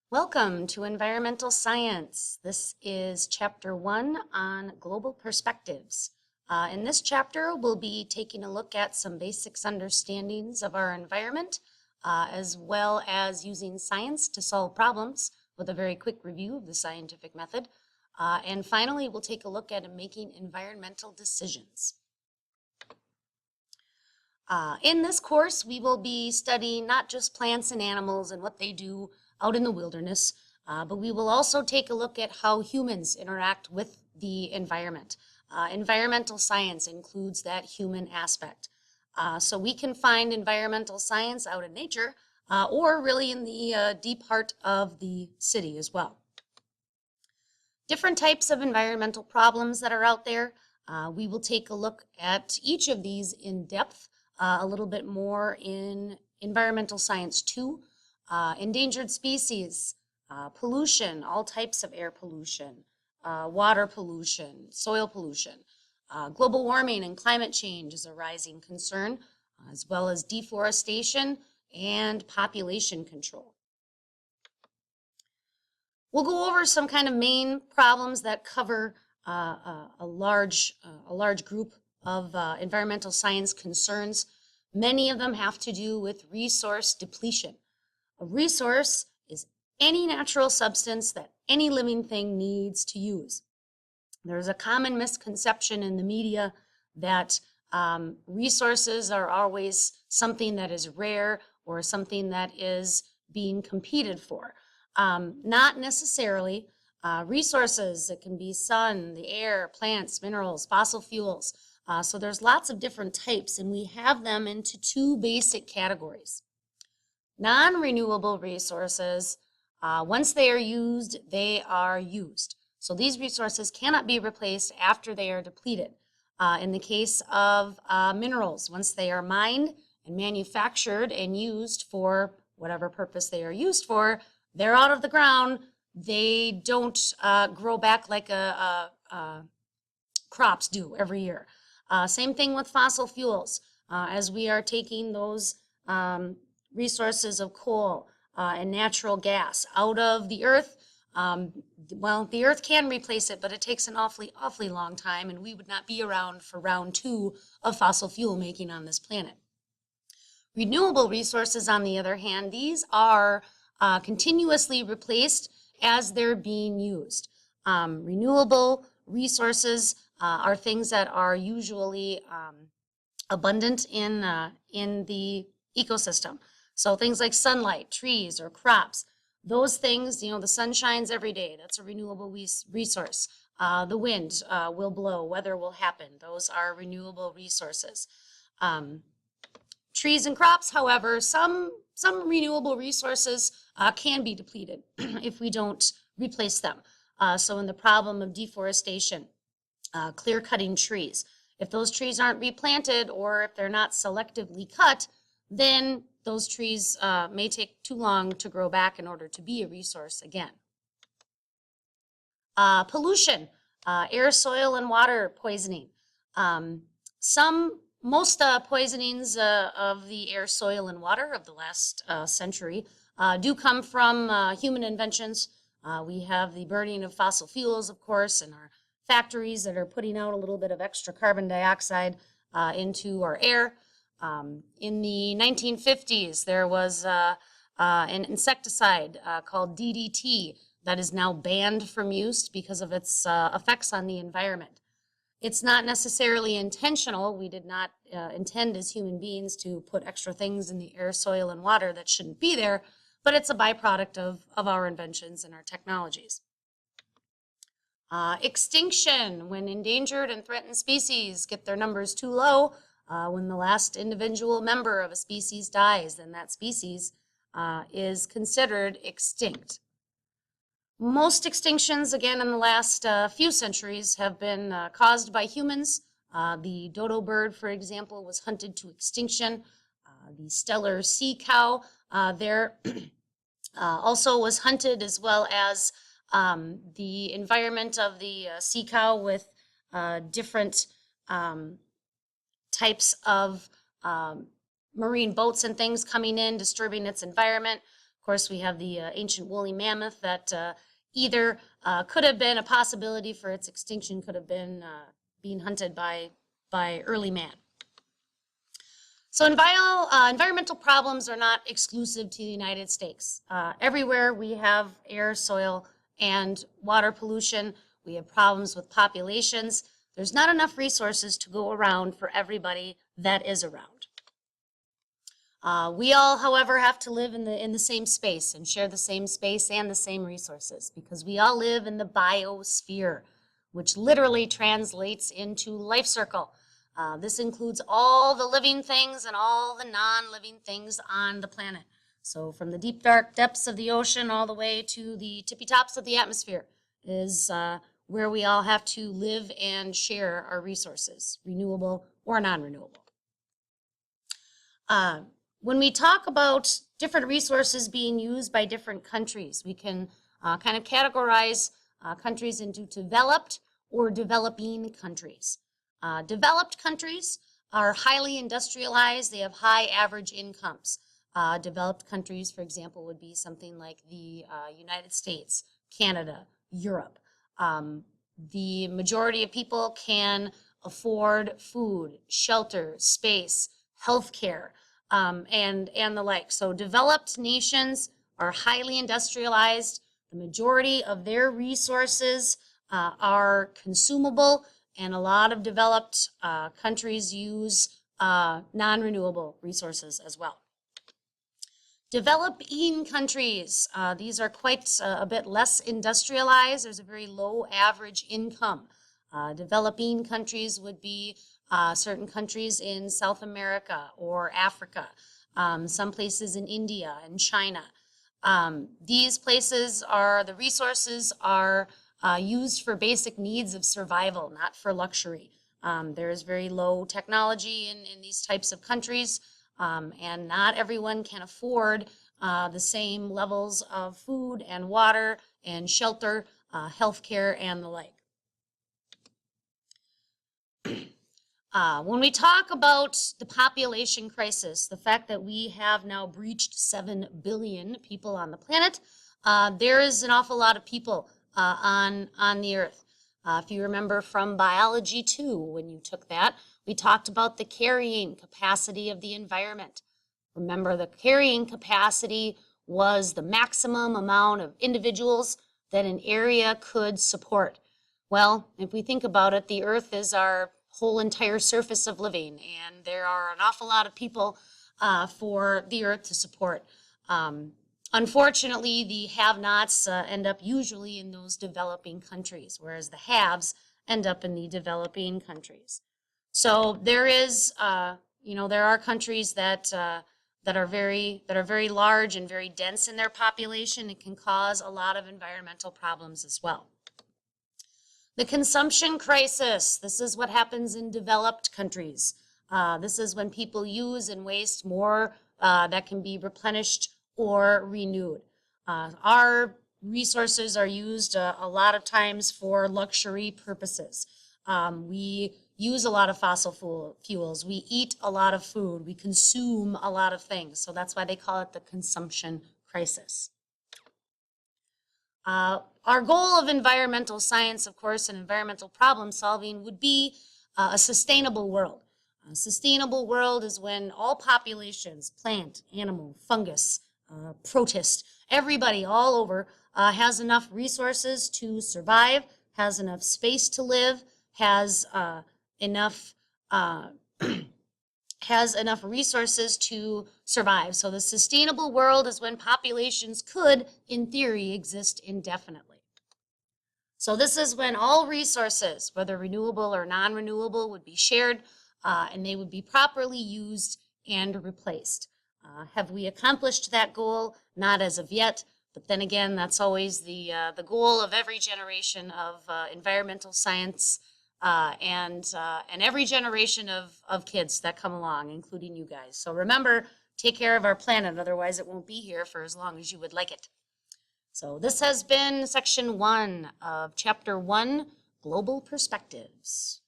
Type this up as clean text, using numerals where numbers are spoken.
Welcome to Environmental Science. This is Chapter 1 on Global Perspectives. In this chapter, we'll be taking a look at some basics understandings of our environment, as well as using science to solve problems with a very quick review of the scientific method. And finally, we'll take a look at making environmental decisions. In this course, we will be studying not just plants and animals and what they do out in the wilderness, but we will also take a look at how humans interact with the environment. Environmental science includes that human aspect. So we can find environmental science out in nature or really in the deep heart of the city as well. Different types of environmental problems that are out there. We will take a look at each of these in depth, a little bit more in Environmental Science 2. Endangered species, pollution, all types of air pollution, water pollution, soil pollution. Global warming and climate change is a rising concern, as well as deforestation and population control. We'll go over some kind of main problems that cover a large group of environmental science concerns. Many of them have to do with resource depletion. A resource is any natural substance that any living thing needs to use. There's a common misconception in the media that resources are always something that is rare or something that is being competed for. Not necessarily. Resources, it can be sun, the air, plants, minerals, fossil fuels. So there's lots of different types, and we have them into two basic categories. Non-renewable resources, once they are used, they are used. So these resources cannot be replaced after they are depleted. In the case of minerals, once they are mined and manufactured and used for whatever purpose they are used for, they're out of the ground. They don't grow back like crops do every year. Same thing with fossil fuels. As we are taking those resources of coal and natural gas out of the earth, well, the earth can replace it, but it takes an awfully long time, and we would not be around for round 2 of fossil fuel making on this planet. Renewable resources, on the other hand, these are continuously replaced as they're being used. Renewable resources are things that are usually abundant in the ecosystem. So things like sunlight, trees, or crops, those things, the sun shines every day. That's a renewable resource. The wind will blow, weather will happen. Those are renewable resources. Trees and crops, however, some renewable resources can be depleted if we don't replace them. So in the problem of deforestation, clear-cutting trees, if those trees aren't replanted or if they're not selectively cut, then those trees may take too long to grow back in order to be a resource again. Pollution, air, soil, and water poisoning. Most poisonings of the air, soil, and water of the last century do come from human inventions. We have the burning of fossil fuels, of course, and our factories that are putting out a little bit of extra carbon dioxide into our air. In the 1950s, there was an insecticide called DDT that is now banned from use because of its effects on the environment. It's not necessarily intentional. We did not intend as human beings to put extra things in the air, soil, and water that shouldn't be there, but it's a byproduct of our inventions and our technologies. Extinction, when endangered and threatened species get their numbers too low, when the last individual member of a species dies, then that species is considered extinct. Most extinctions, again, in the last few centuries have been caused by humans. The dodo bird, for example, was hunted to extinction. The Steller sea cow there also was hunted, as well as the environment of the sea cow with different types of marine boats and things coming in, disturbing its environment. Of course, we have the ancient woolly mammoth that either could have been a possibility for its extinction, could have been being hunted by early man. So environmental problems are not exclusive to the United States. Everywhere we have air, soil, and water pollution. We have problems with populations. There's not enough resources to go around for everybody that is around. We all, however, have to live in the same space and share the same space and the same resources because we all live in the biosphere, which literally translates into life circle. This includes all the living things and all the non-living things on the planet. So from the deep, dark depths of the ocean all the way to the tippy tops of the atmosphere is where we all have to live and share our resources, renewable or non-renewable. When we talk about different resources being used by different countries, we can kind of categorize countries into developed or developing countries. Developed countries are highly industrialized. They have high average incomes. Developed countries, for example, would be something like the United States, Canada, Europe. The majority of people can afford food, shelter, space, healthcare, and the like. So developed nations are highly industrialized. The majority of their resources are consumable, and a lot of developed countries use non-renewable resources as well. Developing countries, these are quite a bit less industrialized. There's a very low average income. Developing countries would be certain countries in South America or Africa, some places in India and China. These places the resources are used for basic needs of survival, not for luxury. There is very low technology in these types of countries, and not everyone can afford the same levels of food and water and shelter, healthcare, and the like. When we talk about the population crisis, the fact that we have now breached 7 billion people on the planet, there is an awful lot of people on the earth. If you remember from biology 2, when you took that, we talked about the carrying capacity of the environment. Remember, the carrying capacity was the maximum amount of individuals that an area could support. Well, if we think about it, the earth is our whole entire surface of living, and there are an awful lot of people for the earth to support. Unfortunately, the have-nots end up usually in those developing countries, whereas the haves end up in the developing countries. So there is, there are countries that are very large and very dense in their population. It can cause a lot of environmental problems as well. The consumption crisis. This is what happens in developed countries. This is when people use and waste more that can be replenished or renewed. Our resources are used a lot of times for luxury purposes. We use a lot of fossil fuels. We eat a lot of food. We consume a lot of things. So that's why they call it the consumption crisis. Our goal of environmental science, of course, and environmental problem solving would be a sustainable world. A sustainable world is when all populations, plant, animal, fungus, protist, everybody all over has enough resources to survive, has enough space to live, has enough resources to survive. So the sustainable world is when populations could, in theory, exist indefinitely. So this is when all resources, whether renewable or non-renewable, would be shared and they would be properly used and replaced. Have we accomplished that goal? Not as of yet, but then again, that's always the goal of every generation of environmental science and every generation of kids that come along, including you guys. So remember, take care of our planet, otherwise it won't be here for as long as you would like it. So this has been section 1 of chapter 1, Global Perspectives.